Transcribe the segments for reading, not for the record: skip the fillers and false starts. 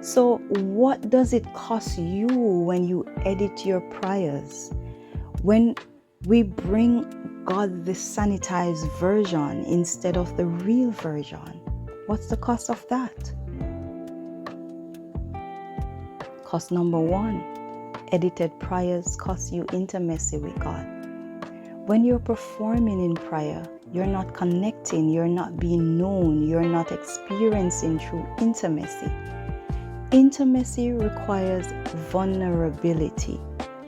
So what does it cost you when you edit your prayers? When we bring God the sanitized version instead of the real version, what's the cost of that? Cost number one, edited prayers cost you intimacy with God. When you're performing in prayer, you're not connecting, you're not being known, you're not experiencing true intimacy. Intimacy requires vulnerability,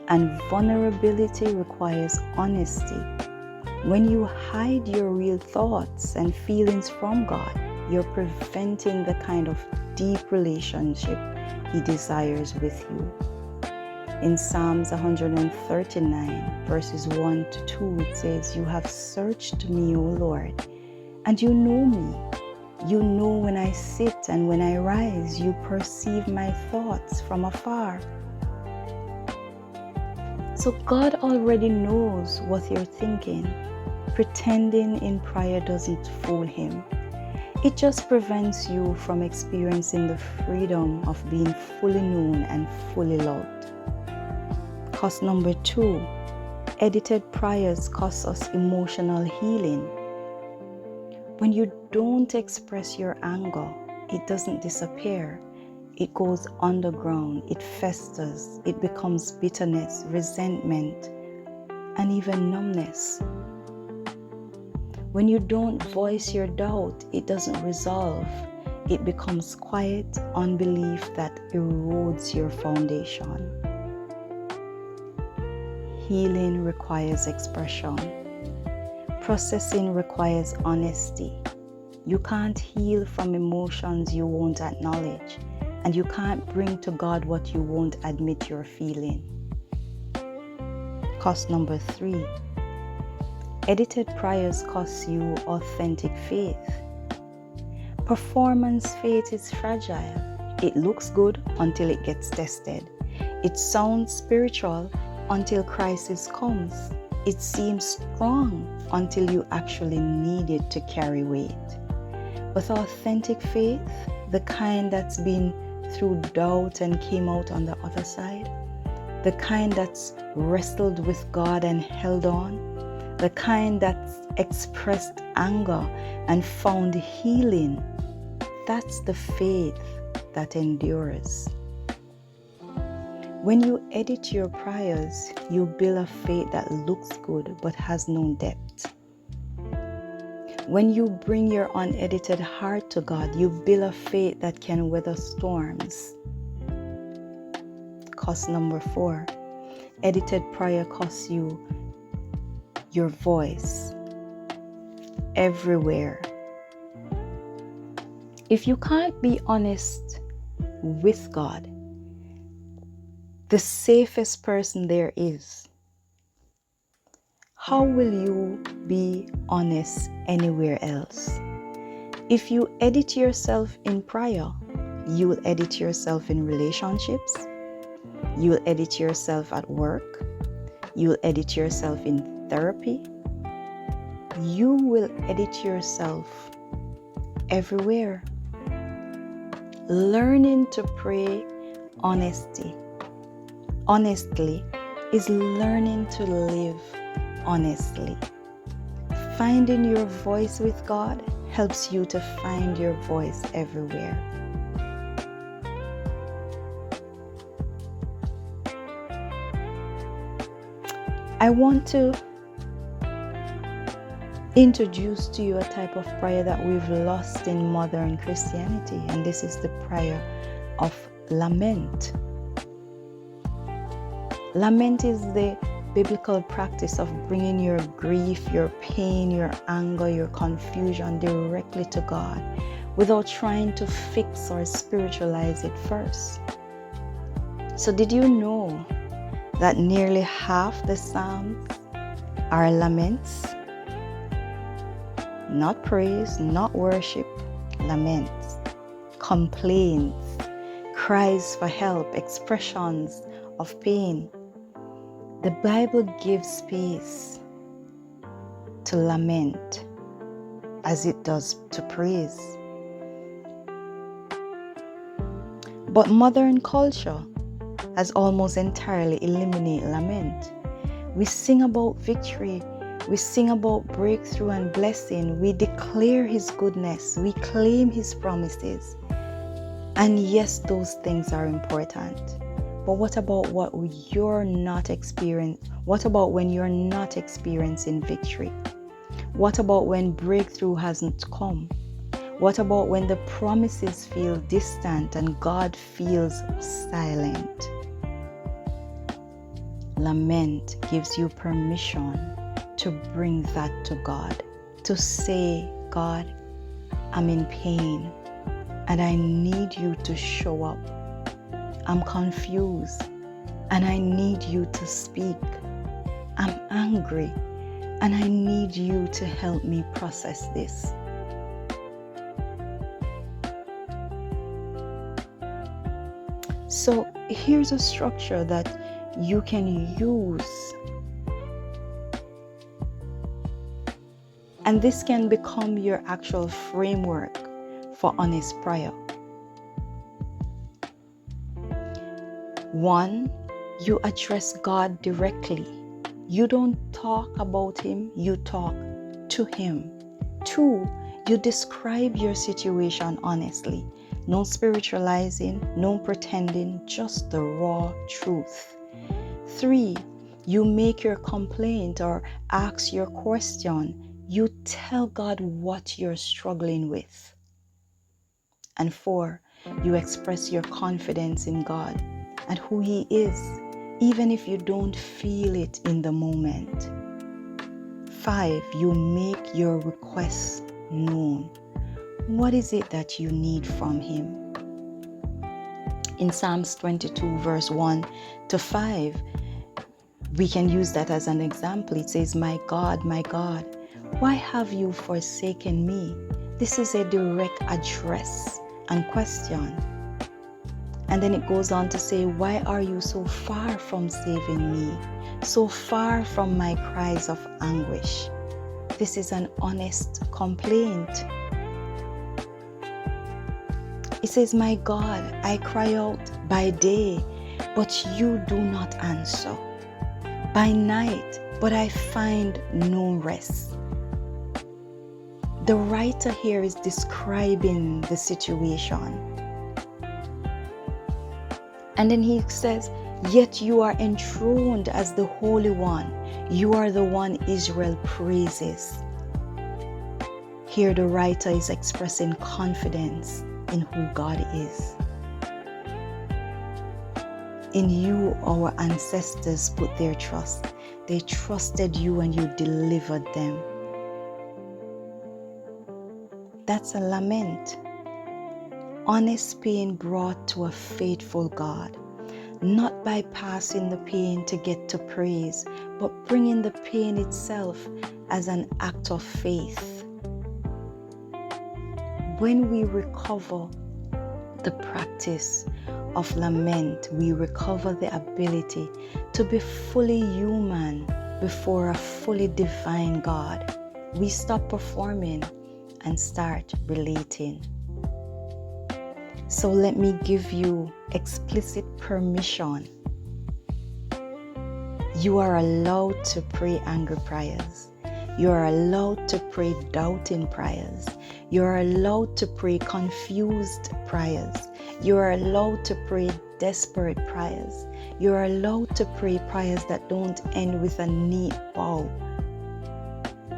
and vulnerability requires honesty. When you hide your real thoughts and feelings from God, you're preventing the kind of deep relationship He desires with you. In Psalms 139, verses 1 to 2, it says, "You have searched me, O Lord, and you know me. You know when I sit and when I rise. You perceive my thoughts from afar." So God already knows what you're thinking. Pretending in prayer doesn't fool Him. It just prevents you from experiencing the freedom of being fully known and fully loved. Cost number two, edited prayers cost us emotional healing. When you don't express your anger, it doesn't disappear. It goes underground, it festers, it becomes bitterness, resentment, and even numbness. When you don't voice your doubt, it doesn't resolve. It becomes quiet unbelief that erodes your foundation. Healing requires expression. Processing requires honesty. You can't heal from emotions you won't acknowledge, and you can't bring to God what you won't admit you're feeling. Cost number three, edited prayers cost you authentic faith. Performance faith is fragile. It looks good until it gets tested. It sounds spiritual until crisis comes. It seems strong until you actually need it to carry weight. But authentic faith, the kind that's been through doubt and came out on the other side, the kind that's wrestled with God and held on, the kind that's expressed anger and found healing, that's the faith that endures. When you edit your prayers, you build a faith that looks good but has no depth. When you bring your unedited heart to God, you build a faith that can weather storms. Cost number four, edited prayer costs you your voice everywhere. If you can't be honest with God, the safest person there is, how will you be honest anywhere else? If you edit yourself in prayer, you will edit yourself in relationships, you will edit yourself at work, you will edit yourself in therapy, you will edit yourself everywhere. Learning to pray honestly is learning to live honestly. Finding your voice with God helps you to find your voice everywhere. I want to introduce to you a type of prayer that we've lost in modern Christianity, and this is the prayer of lament. Lament is the biblical practice of bringing your grief, your pain, your anger, your confusion directly to God without trying to fix or spiritualize it first. So did you know that nearly half the Psalms are laments? Not praise, not worship, laments, complaints, cries for help, expressions of pain. The Bible gives space to lament as it does to praise. But modern culture has almost entirely eliminated lament. We sing about victory, we sing about breakthrough and blessing, we declare His goodness, we claim His promises. And yes, those things are important. But what about what you're not experiencing? What about when you're not experiencing victory? What about when breakthrough hasn't come? What about when the promises feel distant and God feels silent? Lament gives you permission to bring that to God, to say, God, I'm in pain and I need you to show up. I'm confused and I need you to speak. I'm angry and I need you to help me process this. So here's a structure that you can use, and this can become your actual framework for honest prayer. 1, you address God directly. You don't talk about Him, you talk to Him. 2, you describe your situation honestly. No spiritualizing, no pretending, just the raw truth. 3, you make your complaint or ask your question. You tell God what you're struggling with. And 4, you express your confidence in God and who He is, even if you don't feel it in the moment. 5, you make your request known. What is it that you need from Him? In Psalms 22 verse 1 to 5, we can use that as an example. It says, my God, why have you forsaken me? This is a direct address and question. And then it goes on to say, why are you so far from saving me? So far from my cries of anguish? This is an honest complaint. It says, my God, I cry out by day, but you do not answer. By night, but I find no rest. The writer here is describing the situation. And then he says, yet you are enthroned as the Holy One. You are the one Israel praises. Here the writer is expressing confidence in who God is. In you, our ancestors put their trust. They trusted you and you delivered them. That's a lament. Honest pain brought to a faithful God. Not bypassing the pain to get to praise, but bringing the pain itself as an act of faith. When we recover the practice of lament, we recover the ability to be fully human before a fully divine God. We stop performing and start relating. So let me give you explicit permission. You are allowed to pray angry prayers. You are allowed to pray doubting prayers. You are allowed to pray confused prayers. You are allowed to pray desperate prayers. You are allowed to pray prayers that don't end with a neat bow.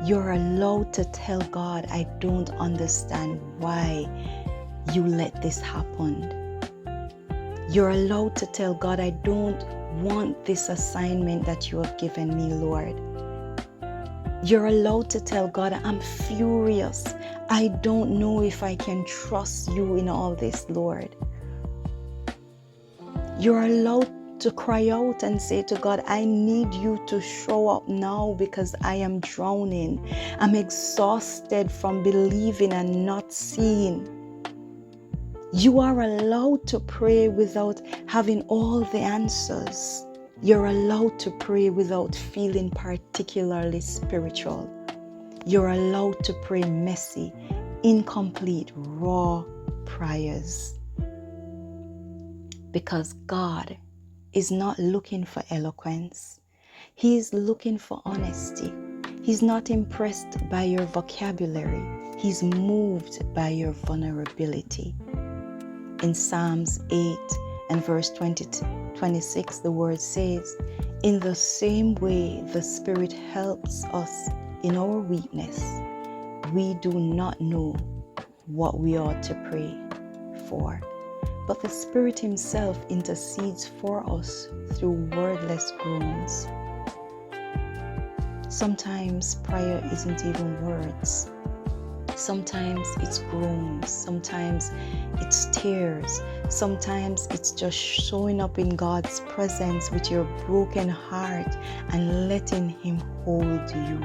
You are allowed to tell God, I don't understand why you let this happen. You're allowed to tell God, I don't want this assignment that you have given me, Lord. You're allowed to tell God, I'm furious. I don't know if I can trust you in all this, Lord. You're allowed to cry out and say to God, I need you to show up now because I am drowning. I'm exhausted from believing and not seeing. You are allowed to pray without having all the answers. You're allowed to pray without feeling particularly spiritual. You're allowed to pray messy, incomplete, raw prayers. because God is not looking for eloquence. He is looking for honesty. He's not impressed by your vocabulary. He's moved by your vulnerability. In Psalms 8 and verse 26, the word says, "In the same way the Spirit helps us in our weakness, we do not know what we ought to pray for, but the Spirit Himself intercedes for us through wordless groans." Sometimes prayer isn't even words. Sometimes it's groans. Sometimes it's tears. Sometimes it's just showing up in God's presence with your broken heart and letting Him hold you.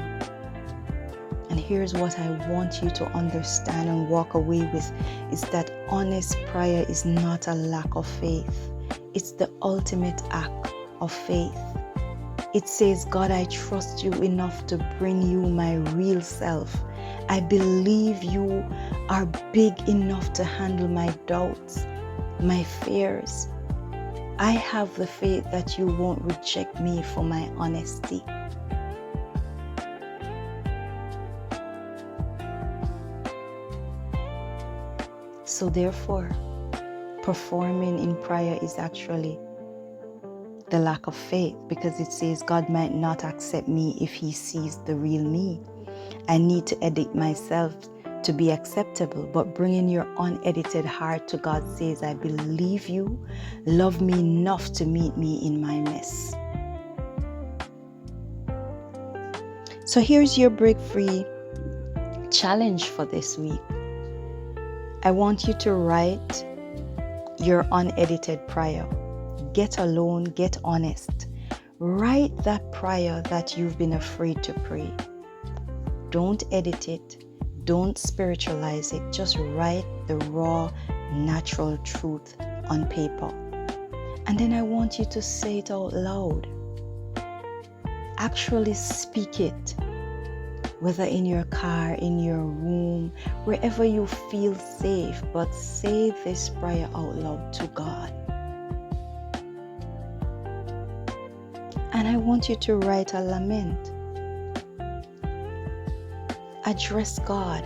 And here's what I want you to understand and walk away with, is that honest prayer is not a lack of faith. It's the ultimate act of faith. It says, "God, I trust you enough to bring you my real self. I believe you are big enough to handle my doubts, my fears. I have the faith that you won't reject me for my honesty." So therefore, performing in prayer is actually the lack of faith, because it says God might not accept me if He sees the real me. I need to edit myself to be acceptable, but bringing your unedited heart to God says, "I believe you love me enough to meet me in my mess." So here's your break free challenge for this week. I want you to write your unedited prayer. Get alone, get honest. Write that prayer that you've been afraid to pray. Don't edit it. Don't spiritualize it. Just write the raw, natural truth on paper. And then I want you to say it out loud. Actually speak it. Whether in your car, in your room, wherever you feel safe, but say this prayer out loud to God. And I want you to write a lament. Address God.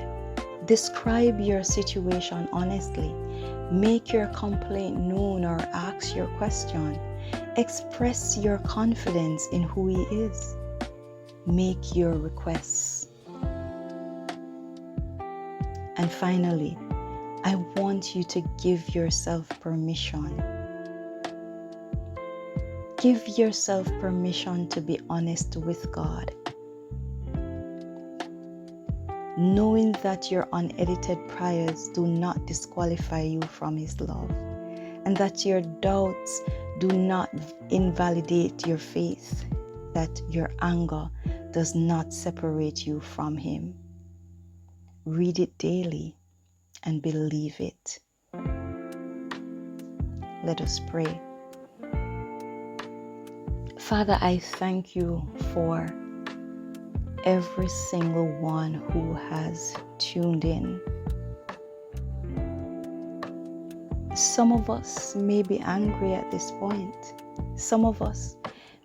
Describe your situation honestly. Make your complaint known or ask your question. Express your confidence in who He is. Make your requests. And finally, I want you to give yourself permission. Give yourself permission to be honest with God, knowing that your unedited prayers do not disqualify you from His love, and that your doubts do not invalidate your faith, that your anger does not separate you from Him. Read it daily and believe it. Let us pray. Father, I thank you for every single one who has tuned in. Some of us may be angry at this point. Some of us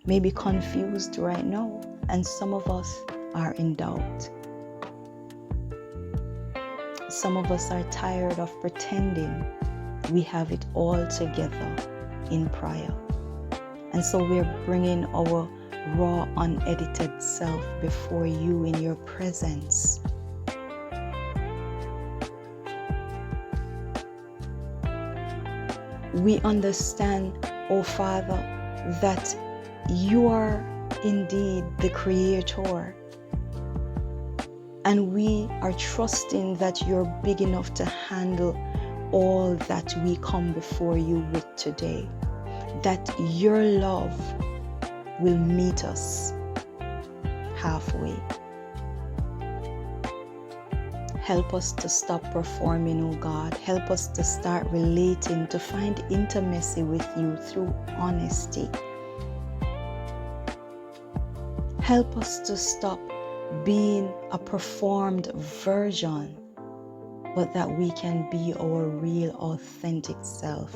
may be confused right now, and some of us are in doubt. Some of us are tired of pretending we have it all together in prayer. And so we're bringing our raw, unedited self before you in your presence. We understand, oh Father, that you are indeed the Creator. And we are trusting that you're big enough to handle all that we come before you with today. That your love will meet us halfway. Help us to stop performing, oh God. Help us to start relating, to find intimacy with you through honesty. Help us to stop being a performed version, but that we can be our real, authentic self.